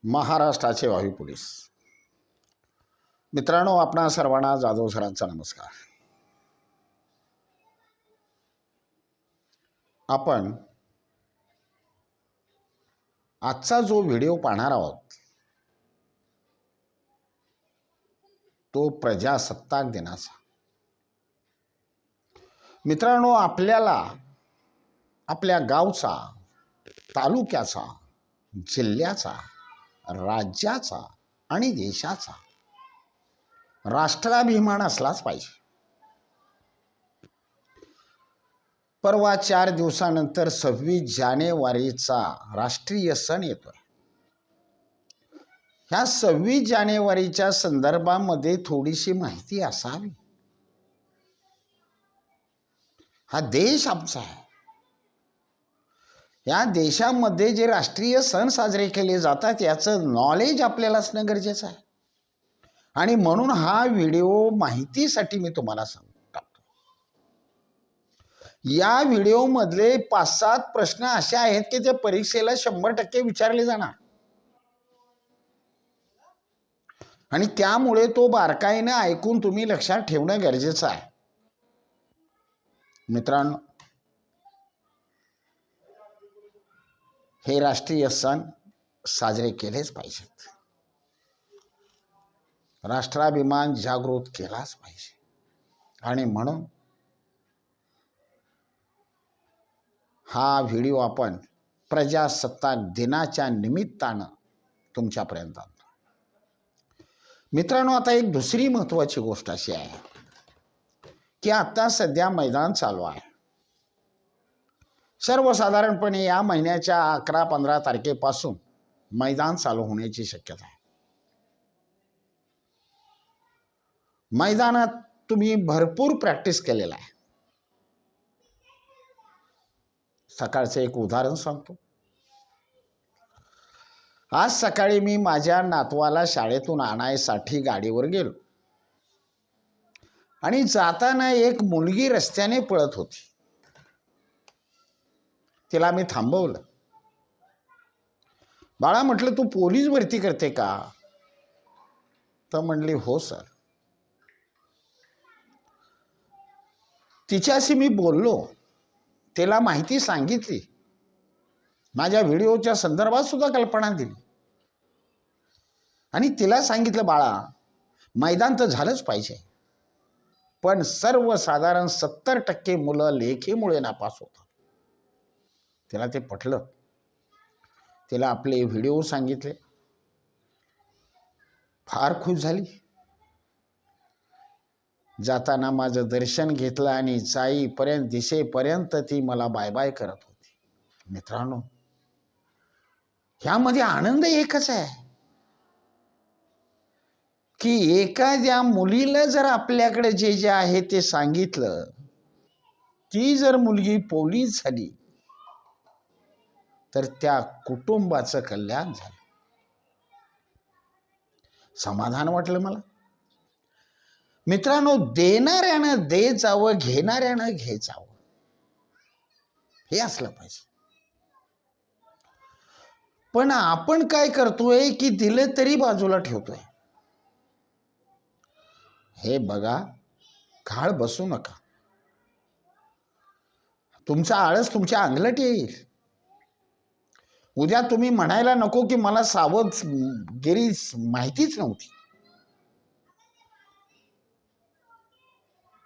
महाराष्ट्राचे वायू पोलीस मित्रांनो, आपणा सर्वांना जाधव सरांचा नमस्कार. आपण आजचा जो व्हिडिओ पाहणार आहोत तो प्रजासत्ताक दिनाचा. मित्रांनो, आपल्याला आपल्या गावचा, तालुक्याचा, जिल्ह्याचा, राज्याचा आणि देशाचा राष्ट्राभिमान असलाच पाहिजे. परवा 4 दिवसानंतर 26 जानेवारीचा राष्ट्रीय सण येतोय. ह्या 26 जानेवारीच्या संदर्भामध्ये थोडीशी माहिती असावी. हा देश आमचा आहे. या देशामध्ये जे राष्ट्रीय सण साजरे केले जातात याचं नॉलेज आपल्याला असणं गरजेचं आहे. आणि म्हणून हा व्हिडिओ माहितीसाठी मी तुम्हाला सांगतो. या व्हिडिओमधले 5-7 प्रश्न असे आहेत की ते परीक्षेला 100% विचारले जाणार आणि त्यामुळे तो बारकाईने ऐकून तुम्ही लक्षात ठेवणं गरजेचं आहे. मित्रांनो, हे राष्ट्रीय सण साजरे केलेच पाहिजेत. राष्ट्राभिमान जागृत केलाच पाहिजे. आणि म्हणून हा व्हिडिओ आपण प्रजासत्ताक दिनाच्या निमित्तानं तुमच्यापर्यंत आणतो. मित्रांनो, आता एक दुसरी महत्त्वाची गोष्ट अशी आहे की आता सध्या मैदान चालू आहे. सर्वसाधारणपणे या महिन्याच्या 11-15 तारखेपासून मैदान चालू होण्याची शक्यता आहे. मैदानात तुम्ही भरपूर प्रॅक्टिस केलेला आहे. सकाळचं एक उदाहरण सांगतो. आज सकाळी मी माझ्या नातवाला शाळेतून आणायसाठी गाडीवर गेलो आणि जाताना एक मुलगी रस्त्याने पळत होती. तिला मी थांबवलं. बाळा, म्हटलं, तू पोलीस भरती करते का? तर म्हणली, हो सर. तिच्याशी मी बोललो, तिला माहिती सांगितली, माझ्या व्हिडिओच्या संदर्भात सुद्धा कल्पना दिली आणि तिला सांगितलं, बाळा, मैदान तर झालंच पाहिजे, पण सर्वसाधारण 70% मुलं लेखीमुळे नापास होतात. तिला ते पटलं. तिला आपले व्हिडिओ सांगितले. फार खुश झाली. जाताना माझं दर्शन घेतलं आणि जाईपर्यंत दिसेपर्यंत ती मला बाय बाय करत होती. मित्रांनो, ह्यामध्ये आनंद एकच आहे की एखाद्या मुलीला जर आपल्याकडे जे जे आहे ते सांगितलं, ती जर मुलगी पोलीस झाली तर त्या कुटुंबाचं कल्याण झालं. समाधान वाटलं मला. मित्रांनो, देणाऱ्यानं दे जावं, घेणाऱ्यानं घे जावं, हे असलं पाहिजे. पण आपण काय करतोय की दिलं तरी बाजूला ठेवतोय. हे बघा, घाळ बसू नका. तुमचा आळस तुमच्या अंगलट येईल. उद्या तुम्ही म्हणायला नको की मला सावधगिरी माहितीच नव्हती.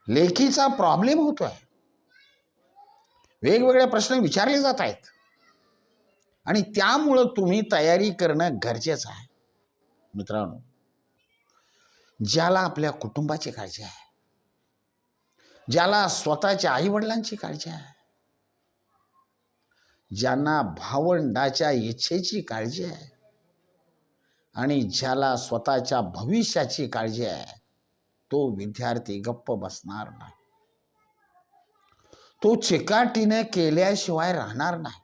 लेखीचा प्रॉब्लेम होतोय. वेगवेगळे प्रश्न विचारले जात आहेत आणि त्यामुळं तुम्ही तयारी करणं गरजेचं आहे. मित्रांनो, ज्याला आपल्या कुटुंबाची काळजी आहे, ज्याला स्वतःच्या आईवडिलांची काळजी आहे, ज्यांना भावंडाच्या इच्छेची काळजी आहे आणि ज्याला स्वतःच्या भविष्याची काळजी आहे, तो विद्यार्थी गप्प बसणार नाही. तो चिकाटीने केल्याशिवाय राहणार नाही.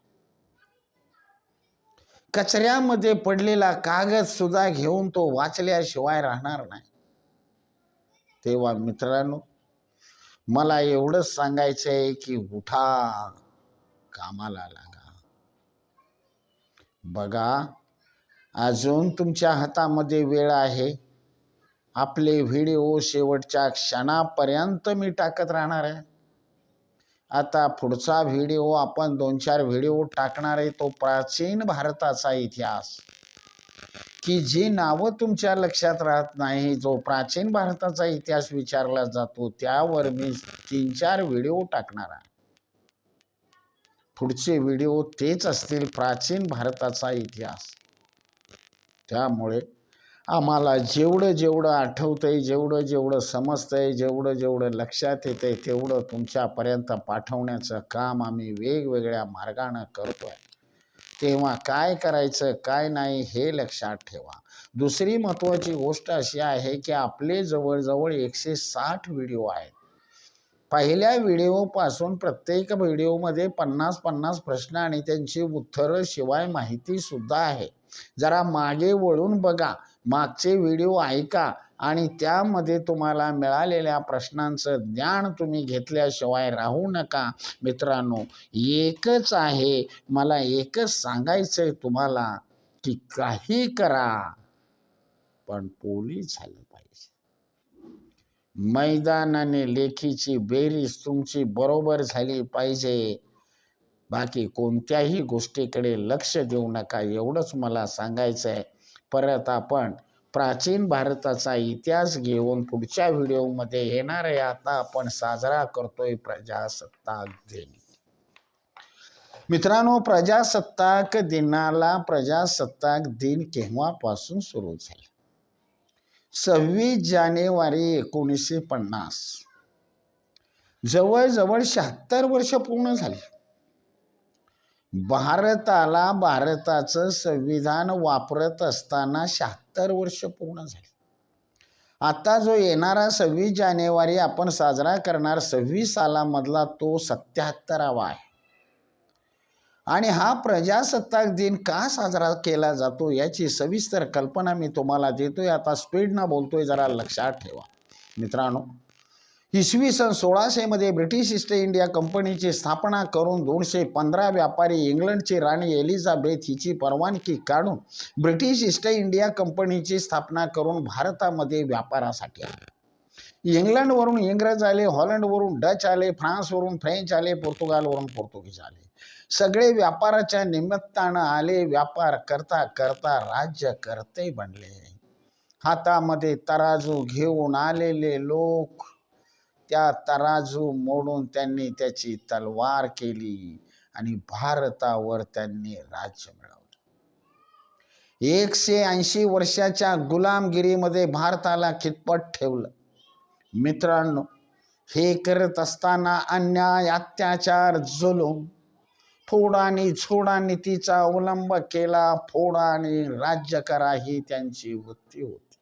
कचऱ्यामध्ये पडलेला कागद सुद्धा घेऊन तो वाचल्याशिवाय राहणार नाही. तेव्हा मित्रांनो, मला एवढंच सांगायचंय की उठा, कामाला लागा. बघा, अजून तुमच्या हातामध्ये वेळ आहे. आपले व्हिडिओ शेवटच्या क्षणापर्यंत मी टाकत राहणार आहे. आता पुढचा व्हिडिओ आपण 2-4 व्हिडिओ टाकणार आहे, तो प्राचीन भारताचा इतिहास, की जी नावं तुमच्या लक्षात राहत नाही. जो प्राचीन भारताचा इतिहास विचारला जातो त्यावर मी 3-4 व्हिडिओ टाकणार आहे. पुढचे व्हिडिओ तेच असतील, प्राचीन भारताचा इतिहास. त्यामुळे आम्हाला जेवढं जेवढं आठवतंय, जेवढं जेवढं समजतंय, जेवढं जेवढं लक्षात येतंय तेवढं तुमच्यापर्यंत पाठवण्याचं काम आम्ही वेगवेगळ्या मार्गाने करतोय. तेव्हा काय करायचं काय नाही हे लक्षात ठेवा. दुसरी महत्त्वाची गोष्ट अशी आहे की आपले जवळजवळ 160 व्हिडिओ आहेत. पहिल्या व्हिडिओपासून प्रत्येक व्हिडिओमध्ये 50-50 प्रश्न आणि त्यांची उत्तरं शिवाय माहिती सुद्धा आहे. जरा मागे वळून बघा, मागचे व्हिडिओ ऐका आणि त्यामध्ये तुम्हाला मिळालेल्या प्रश्नांचं ज्ञान तुम्ही घेतल्याशिवाय राहू नका. मित्रांनो, एकच आहे, मला एकच सांगायचंय तुम्हाला की काही करा पण पोलीस झालं पाहिजे. मैदान आणि लेखीची बेरीज तुमची बरोबर झाली पाहिजे. बाकी कोणत्याही गोष्टीकडे लक्ष देऊ नका, एवढंच मला सांगायचं आहे. परत आपण प्राचीन भारताचा इतिहास घेऊन पुढच्या व्हिडिओमध्ये येणार आहे. आता आपण साजरा करतोय प्रजासत्ताक दिन. मित्रांनो, प्रजासत्ताक प्रजासत्ताक दिन केव्हापासून सुरू झाला? 26 जानेवारी 1950. जवळजवळ 76 वर्ष पूर्ण झाली. भारताचं संविधान वापरत असताना 76 वर्ष पूर्ण झाली. आता जो येणारा 26 जानेवारी आपण साजरा करणार 26 सालामधला तो 77वा आहे. आणि हा प्रजासत्ताक दिन का साजरा केला जातो याची सविस्तर कल्पना मी तुम्हाला देतोय. आता स्पीडनं बोलतोय, जरा लक्षात ठेवा. मित्रांनो, इसवी सन 1600 मध्ये ब्रिटिश ईस्ट इंडिया कंपनीची स्थापना करून 215 व्यापारी इंग्लंडची राणी एलिझाबेथ हिची परवानगी काढून ब्रिटिश ईस्ट इंडिया कंपनीची स्थापना करून भारतामध्ये व्यापारासाठी आले. इंग्लंडवरून इंग्रज आले, हॉलंडवरून डच आले, फ्रान्सवरून फ्रेंच आले, पोर्तुगालवरून पोर्तुगीज आले. सगळे व्यापाराच्या निमित्तानं आले. व्यापार करता करता राज्यकर्ते बनले. हातामध्ये तराजू घेऊन आलेले लोक त्या तराजू मोडून त्यांनी त्याची तलवार केली आणि भारतावर त्यांनी राज्य मिळवलं. 180 वर्षाच्या गुलामगिरीमध्ये भारताला खितपत ठेवलं. मित्रांनो, हे करत असताना अन्याय, अत्याचार, जुलूम, फोडानी छोडा नीतीचा अवलंब केला. फोडा आणि राज्य करा ही त्यांची वृत्ती होती.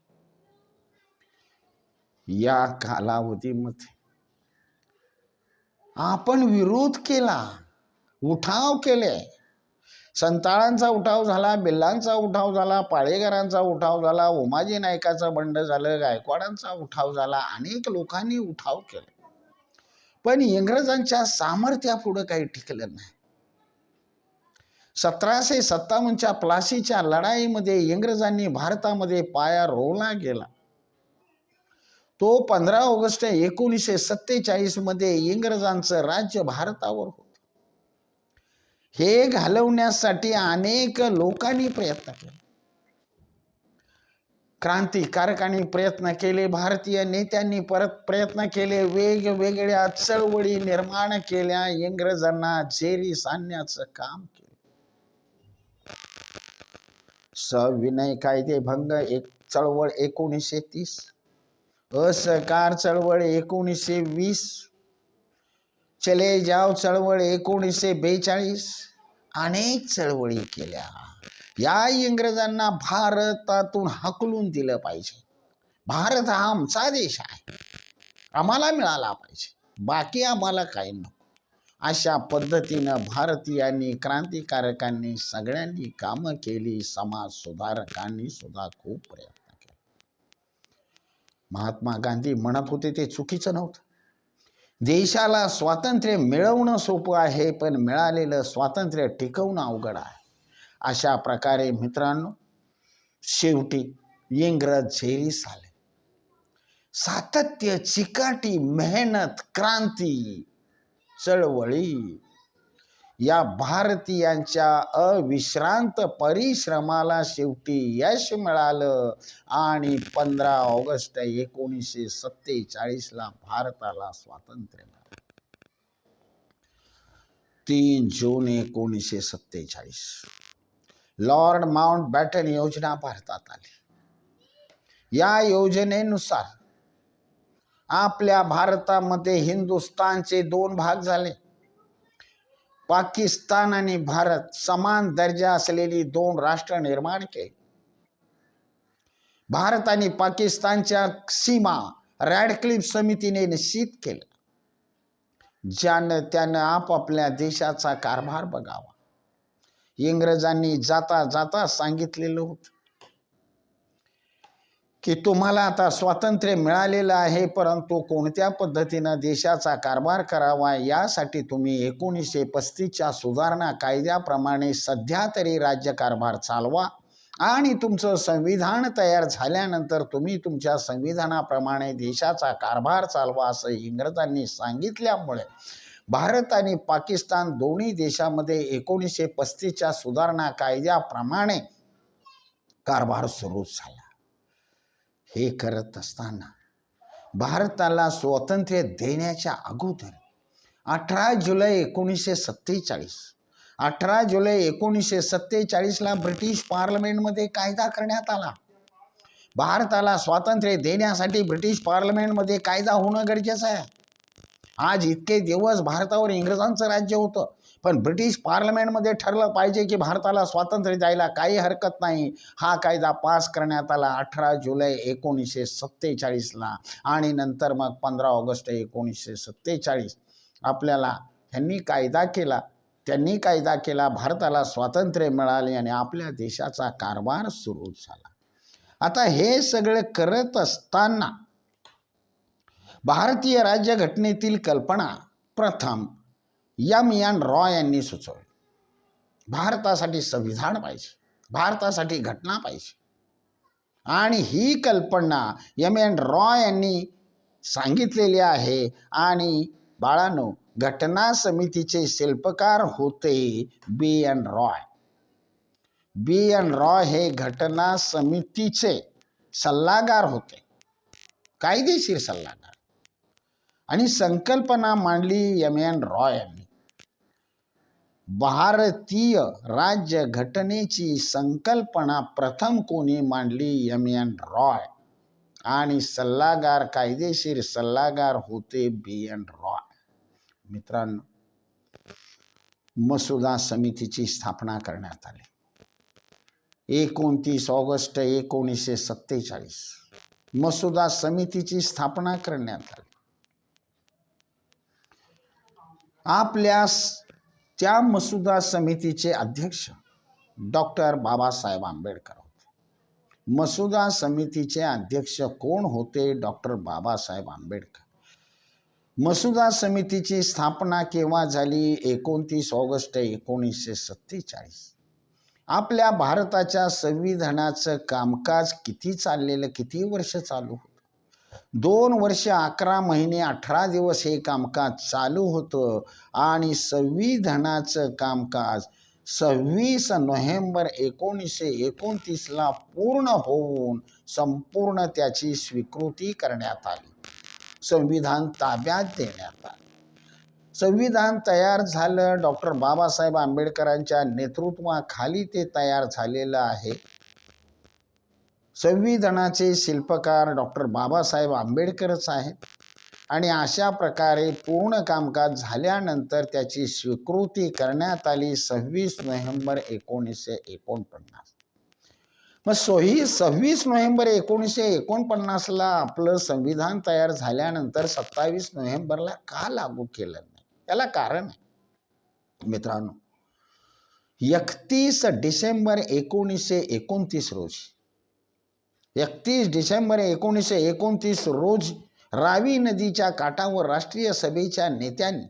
या कालावधीमध्ये आपण विरोध केला, उठाव केले. संताळांचा उठाव झाला, बिल्लांचा उठाव झाला, पाळेकरांचा उठाव झाला, उमाजी नायकाचं बंड झालं, गायकवाडांचा उठाव झाला. अनेक लोकांनी उठाव केले, पण इंग्रजांच्या सामर्थ्यापुढे काही टिकलं नाही. 1757च्या प्लासीच्या लढाईमध्ये इंग्रजांनी भारतामध्ये पाया रोवला गेला. तो 15 ऑगस्ट 1947 मध्ये इंग्रजांचं राज्य भारतावर होतं. हे घालवण्यासाठी अनेक लोकांनी प्रयत्न केले. क्रांतिकारकांनी प्रयत्न केले, भारतीय नेत्यांनी प्रयत्न केले, वेगवेगळ्या चळवळी निर्माण केल्या, इंग्रजांना जेरीस आणण्याचं काम केलं. सविनय कायदेभंग चळवळ 1930, असहकार चळवळ 1920, चले जाव चळवळ 1942, अनेक चळवळी केल्या. या इंग्रजांना भारतातून हाकलून दिलं पाहिजे. भारत हा आमचा देश आहे, आम्हाला मिळाला पाहिजे, बाकी आम्हाला काही नको. अशा पद्धतीनं भारतीयांनी, क्रांतिकारकांनी सगळ्यांनी कामं केली. समाज सुधारकांनी सुद्धा खूप प्रयत्न केले. महात्मा गांधी म्हणत होते ते चुकीचं नव्हतं. देशाला स्वातंत्र्य मिळवणं सोपं आहे, पण मिळालेलं स्वातंत्र्य टिकवणं अवघड आहे. अशा प्रकारे मित्रांनो, शेवटी इंग्रज झेरीस आले. सातत्य, चिकाटी, मेहनत, क्रांती, चळवळी या भारतीयांच्या अविश्रांत परिश्रमाला शेवटी यश मिळालं आणि 15 ऑगस्ट 1947 भारताला स्वातंत्र्य मिळालं. 3 जून 1947 लॉर्ड माउंटबॅटन योजना भारतात आली. या योजनेनुसार आपल्या भारतामध्ये हिंदुस्थानचे 2 भाग झाले. पाकिस्तान आणि भारत समान दर्जा असलेली 2 राष्ट्र निर्माण केली. भारत आणि पाकिस्तानच्या सीमा रॅडक्लिफ समितीने निश्चित केल्या. ज्यानं त्यानं आपापल्या देशाचा कारभार बघावा. इंग्रजांनी जाता जाता सांगितलेलं होतं की तुम्हाला आता स्वातंत्र्य मिळालेलं आहे, परंतु कोणत्या पद्धतीनं देशाचा कारभार करावा यासाठी तुम्ही 1935च्या सुधारणा कायद्याप्रमाणे सध्या तरी राज्यकारभार चालवा आणि तुमचं संविधान तयार झाल्यानंतर तुम्ही तुमच्या संविधानाप्रमाणे देशाचा कारभार चालवा असं इंग्रजांनी सांगितल्यामुळे भारत आणि पाकिस्तान दोन्ही देशामध्ये 1935च्या सुधारणा कायद्याप्रमाणे कारभार सुरू झाला. हे करत असताना भारताला स्वातंत्र्य देण्याच्या अगोदर 18 जुलै 1947 18 जुलै 1947 ब्रिटिश पार्लमेंटमध्ये कायदा करण्यात आला. भारताला स्वातंत्र्य देण्यासाठी ब्रिटिश पार्लमेंटमध्ये कायदा होणं गरजेचं आहे. आज इतके दिवस भारतावर इंग्रजांचं राज्य होतं, पण ब्रिटिश पार्लमेंटमध्ये ठरलं पाहिजे की भारताला स्वातंत्र्य द्यायला काही हरकत नाही. हा कायदा पास करण्यात आला 18 जुलै 1947 आणि नंतर मग 15 ऑगस्ट 1947 आपल्याला त्यांनी कायदा केला. भारताला स्वातंत्र्य मिळाले आणि आपल्या देशाचा कारभार सुरू झाला. आता हे सगळं करत असताना भारतीय राज्यघटनेतील कल्पना प्रथम एन रॉय यांनी सुचवली. भारतासाठी संविधान पाहिजे, भारतासाठी घटना पाहिजे आणि ही कल्पना एन रॉय यांनी सांगितलेली आहे. आणि बाळांनो, घटना समितीचे शिल्पकार होते एन रॉय. एन रॉय हे घटना समितीचे सल्लागार होते, कायदेशीर सल्लागार. आणि संकल्पना मांडली एन रॉय यांनी. भारतीय राज्यघटनेची संकल्पना प्रथम कोणी मांडली? एन रॉय. आणि सल्लागार, कायदेशीर सल्लागार होते एन रॉय. मित्रांनो, मसुदा समितीची स्थापना करण्यात आली 29 ऑगस्ट 1947 मसुदा समितीची स्थापना करण्यात आली. आपल्या त्या मसुदा समितीचे अध्यक्ष डॉक्टर बाबासाहेब आंबेडकर होते. मसुदा समितीचे अध्यक्ष कोण होते? डॉक्टर बाबासाहेब आंबेडकर. मसुदा समितीची स्थापना केव्हा झाली? 29 ऑगस्ट 1947. आपल्या भारताच्या संविधानाचं कामकाज किती चाललेलं, किती वर्ष चालू होतं? 2 वर्ष 11 महिने 18 दिवस हे कामकाज चालू होतं आणि संविधानाचं कामकाज 26 नोव्हेंबर 1929 पूर्ण होऊन संपूर्ण त्याची स्वीकृती करण्यात आली. संविधान ताब्यात देण्यात आलं. संविधान तयार झालं. डॉक्टर बाबासाहेब आंबेडकरांच्या नेतृत्वाखाली ते तयार झालेलं आहे. संविधानाचे शिल्पकार डॉक्टर बाबासाहेब आंबेडकरच आहेत. आणि अशा प्रकारे पूर्ण कामकाज झाल्यानंतर त्याची स्वीकृती करण्यात आली 26 नोव्हेंबर 1949. मग 26 नोव्हेंबर 1949 आपलं संविधान तयार झाल्यानंतर 27 नोव्हेंबरला का लागू केलं नाही? त्याला कारण आहे मित्रांनो. 31 डिसेंबर 1929 रोजी 31 डिसेंबर 1929 रोज रावी नदीच्या काठावर राष्ट्रीय सभेच्या नेत्यांनी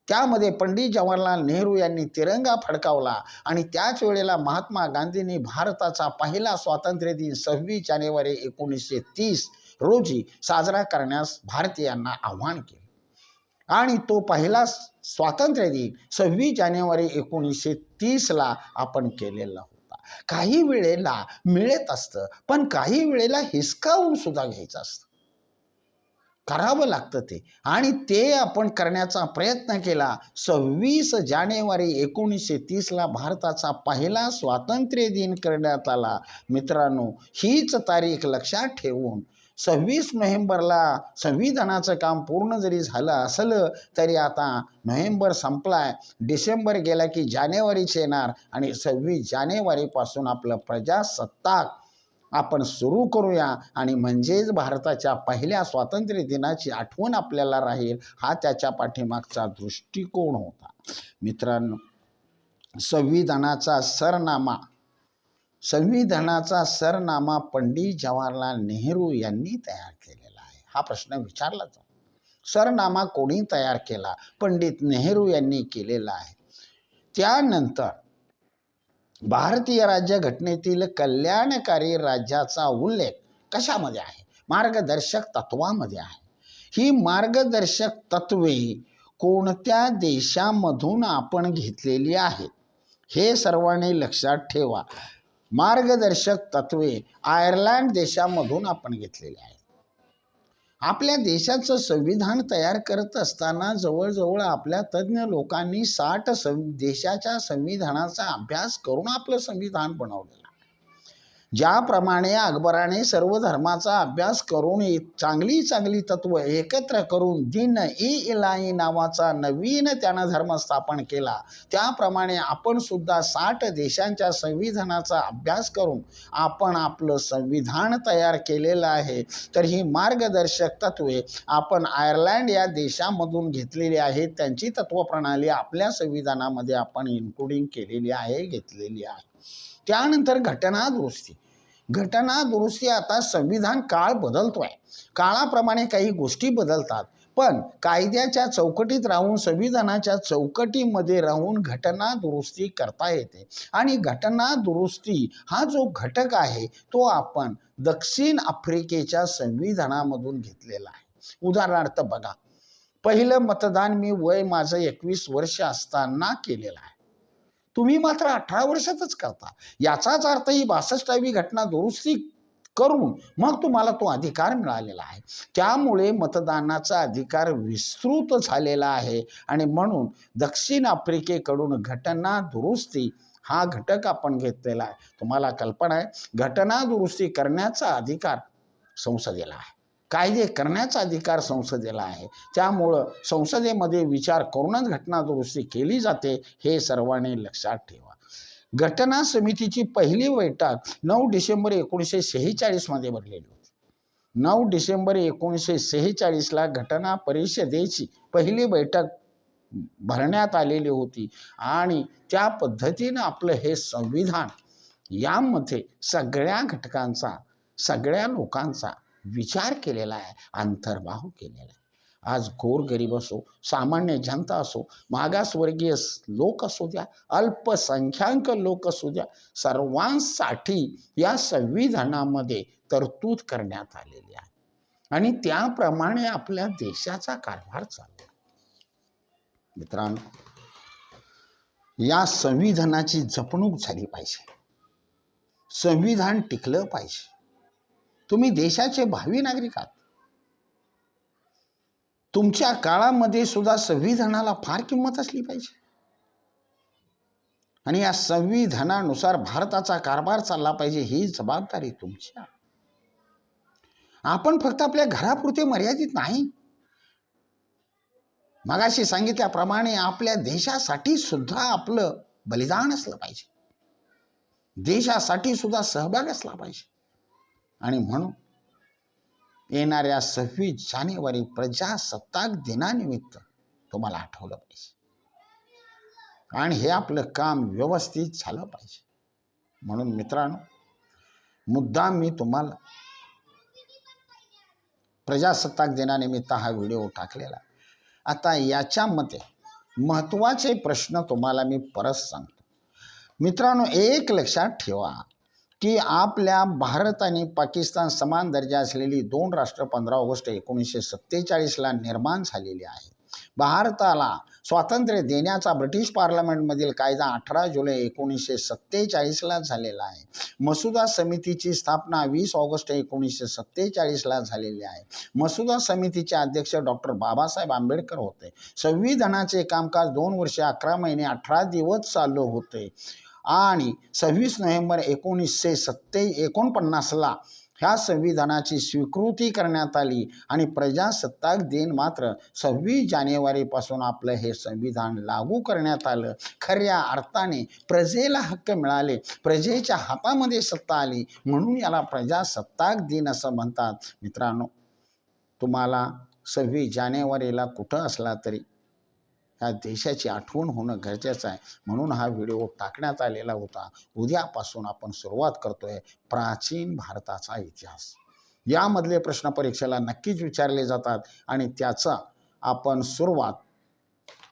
त्यामध्ये पंडित जवाहरलाल नेहरू यांनी तिरंगा फडकावला आणि त्याच वेळेला महात्मा गांधींनी भारताचा पहिला स्वातंत्र्य दिन 26 जानेवारी 1930 रोजी साजरा करण्यास भारतीयांना आव्हान केले आणि तो पहिला स्वातंत्र्य दिन 26 जानेवारी 1930ला आपण केलेला होता. काही वेळेला मिळत असतं, पण काही वेळेला हिसकावून सुद्धा घ्यायचं असतं, करावं लागतं ते, आणि ते आपण करण्याचा प्रयत्न केला. 26 जानेवारी 1930ला भारताचा पहिला स्वातंत्र्य दिन करण्यात आला. मित्रांनो, हीच तारीख लक्षात ठेवून 26 नोव्हेंबरला संविधानाचं काम पूर्ण जरी झालं असलं तरी आता नोव्हेंबर संपलाय, डिसेंबर गेला की जानेवारीच येणार आणि 26 जानेवारीपासून आपलं प्रजासत्ताक आपण सुरू करूया आणि म्हणजेच भारताच्या पहिल्या स्वातंत्र्य दिनाची आठवण आपल्याला राहील. हा त्याच्या पाठीमागचा दृष्टिकोन होता. मित्रांनो, संविधानाचा सरनामा पंडित जवाहरलाल नेहरू यांनी तयार केलेला आहे. हा प्रश्न विचारला जातो. सरनामा कोणी तयार केला? पंडित नेहरू यांनी केलेला आहे. त्यानंतर भारतीय राज्यघटनेतील कल्याणकारी राज्याचा उल्लेख कशामध्ये आहे? मार्गदर्शक तत्वामध्ये आहे. ही मार्गदर्शक तत्वे कोणत्या देशामधून आपण घेतलेली आहेत हे सर्वांनी लक्षात ठेवा. मार्गदर्शक तत्वे आयर्लंड देशामधून आपण घेतलेली आहेत. आपल्या देशाचं संविधान तयार करत असताना जवळजवळ आपल्या तज्ज्ञ लोकांनी 60 देशाच्या संविधानाचा अभ्यास करून आपलं संविधान बनवलेलं. ज्याप्रमाणे अकबराने सर्व धर्माचा अभ्यास करून चांगली तत्व एकत्र करून दीन ई इलाही नावाचा नवीन त्यानं धर्म स्थापन केला, त्याप्रमाणे आपण सुद्धा 60 देशांच्या संविधानाचा अभ्यास करून आपण आपलं संविधान तयार केलेलं आहे. तर ही मार्गदर्शक तत्वे आपण आयर्लंड या देशामधून घेतलेली आहेत. त्यांची तत्वप्रणाली आपल्या संविधानामध्ये आपण इन्क्लुडिंग केलेली आहे, घेतलेली आहे. त्यानंतर घटना दुरुस्ती. आता संविधान काळ बदलतोय, काळाप्रमाणे काही गोष्टी बदलतात, पण कायद्याच्या चौकटीत राहून संविधानाच्या चौकटीमध्ये राहून घटना दुरुस्ती करता येते. आणि घटना दुरुस्ती हा जो घटक आहे तो आपण दक्षिण आफ्रिकेच्या संविधानामधून घेतलेला आहे. उदाहरणार्थ बघा, पहिलं मतदान मी वय माझं 21 वर्ष असताना केलेलं आहे. तुम्ही मात्र 18 वर्षातच करता. याचाच अर्थ ही 62वी घटना दुरुस्ती करून मग तुम्हाला तो अधिकार मिळालेला आहे. त्यामुळे मतदानाचा अधिकार विस्तृत झालेला आहे आणि म्हणून दक्षिण आफ्रिकेकडून घटना दुरुस्ती हा घटक आपण घेतलेला आहे. तुम्हाला कल्पना आहे, घटना दुरुस्ती करण्याचा अधिकार संसदेला आहे, कायदे करण्याचा अधिकार संसदेला आहे. त्यामुळं संसदेमध्ये विचार करूनच घटना दुरुस्ती केली जाते, हे सर्वांनी लक्षात ठेवा. घटना समितीची पहिली बैठक 9 डिसेंबर 1946 मध्ये भरलेली होती. 9 डिसेंबर 1946ला घटना परिषदेची पहिली बैठक भरण्यात आलेली होती आणि त्या पद्धतीनं आपलं हे संविधान यामध्ये सगळ्या घटकांचा, सगळ्या लोकांचा विचार केलेला आहे, अंतर्भाव केलेला आहे. आज गोरगरीब असो, सामान्य जनता असो, मागासवर्गीय लोक असू द्या, अल्पसंख्याक लोक असू द्या, सर्वांसाठी या संविधानामध्ये तरतूद करण्यात आलेली आहे आणि त्याप्रमाणे आपल्या देशाचा कारभार चालतो. मित्रांनो, या संविधानाची जपणूक झाली पाहिजे, संविधान टिकलं पाहिजे. तुम्ही देशाचे भावी नागरिक आहात. तुमच्या काळामध्ये सुद्धा संविधानाला फार किंमत असली पाहिजे आणि या संविधानानुसार भारताचा कारभार चालला पाहिजे. ही जबाबदारी तुमची आहे. आपण फक्त आपल्या घरापुरते मर्यादित नाही, मगाशी सांगितल्याप्रमाणे आपल्या देशासाठी सुद्धा आपलं बलिदान असलं पाहिजे, देशासाठी सुद्धा सहभाग असला पाहिजे. आणि म्हणून येणाऱ्या 26 जानेवारी प्रजासत्ताक दिनानिमित्त तुम्हाला आठवलं पाहिजे आणि हे आपलं काम व्यवस्थित झालं पाहिजे. म्हणून मित्रांनो, मुद्दाम मी तुम्हाला प्रजासत्ताक दिनानिमित्त हा व्हिडिओ टाकलेला. आता याच्यामध्ये महत्त्वाचे प्रश्न तुम्हाला मी परत सांगतो. मित्रांनो, एक लक्षात ठेवा की आपल्या भारत आणि पाकिस्तान समान दर्जा असलेली दोन राष्ट्र 15 ऑगस्ट 1947ला निर्माण झालेली आहे. भारताला स्वातंत्र्य देण्याचा ब्रिटिश पार्लमेंटमधील कायदा 18 जुलै 1947ला झालेला आहे. मसुदा समितीची स्थापना 20 ऑगस्ट 1947ला झालेली आहे. मसुदा समितीचे अध्यक्ष डॉक्टर बाबासाहेब आंबेडकर होते. संविधानाचे कामकाज 2 वर्षे 11 महिने 18 दिवस चालू होते आणि 26 नोव्हेंबर 1949ला ह्या संविधानाची स्वीकृती करण्यात आली आणि प्रजासत्ताक दिन मात्र 26 जानेवारीपासून आपलं हे संविधान लागू करण्यात आलं. खऱ्या अर्थाने प्रजेला हक्क मिळाले, प्रजेच्या हातामध्ये सत्ता आली, म्हणून याला प्रजासत्ताक दिन असं म्हणतात. मित्रांनो, तुम्हाला 26 जानेवारीला कुठं असला तरी ह्या देशाची आठवण होणं गरजेचं आहे, म्हणून हा व्हिडिओ टाकण्यात आलेला होता. उद्यापासून आपण सुरुवात करतोय प्राचीन भारताचा इतिहास. यामधले प्रश्न परीक्षेला नक्कीच विचारले जातात आणि त्याचा आपण सुरुवात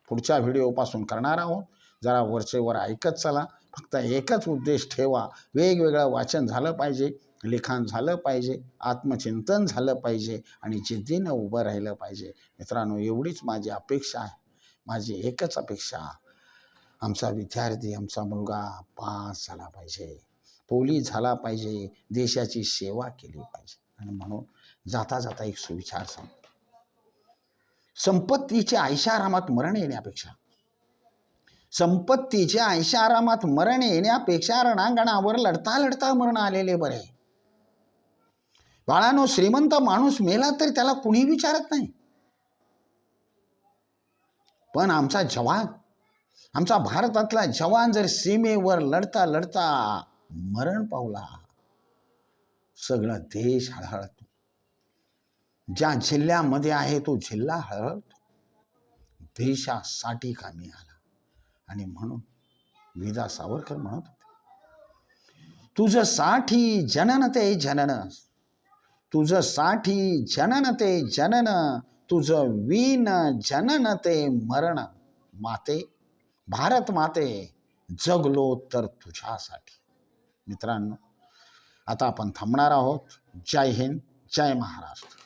पुढच्या व्हिडिओपासून करणार आहोत. जरा वरचेवर ऐकत चला. फक्त एकच उद्देश ठेवा, वेगवेगळं वाचन झालं पाहिजे, लिखाण झालं पाहिजे, आत्मचिंतन झालं पाहिजे आणि जिद्दीनं उभं राहिलं पाहिजे. मित्रांनो, एवढीच माझी अपेक्षा आहे. माझी एकच अपेक्षा, आमचा विद्यार्थी, आमचा मुलगा पास झाला पाहिजे, पोलीस झाला पाहिजे, देशाची सेवा केली पाहिजे. आणि म्हणून जाता जाता एक सुविचार सांगतो. संपत्तीच्या ऐशारामात मरण येण्यापेक्षा, संपत्तीच्या ऐशारामात मरण येण्यापेक्षा रणांगणावर लढता लढता मरण आलेले बरे. बाळांनो, श्रीमंत माणूस मेला तर त्याला कुणी विचारत नाही, पण आमचा जवान, आमचा भारतातला जवान जर सीमेवर लढता लढता मरण पावला, सगळा देश हळहळतो. ज्या जिल्ह्यामध्ये आहे तो जिल्हा हळहळतो. देशासाठी कामी आला. आणि म्हणून विदा सावरकर म्हणत होते, तुझसाठी जनन ते जनन, तुझसाठी जनन ते जनन, तुझं वीन जनन ते मरण. माते, भारत माते, जगलो तर तुझ्यासाठी. मित्रांनो, आता आपण थांबणार आहोत. जय हिंद, जय महाराष्ट्र.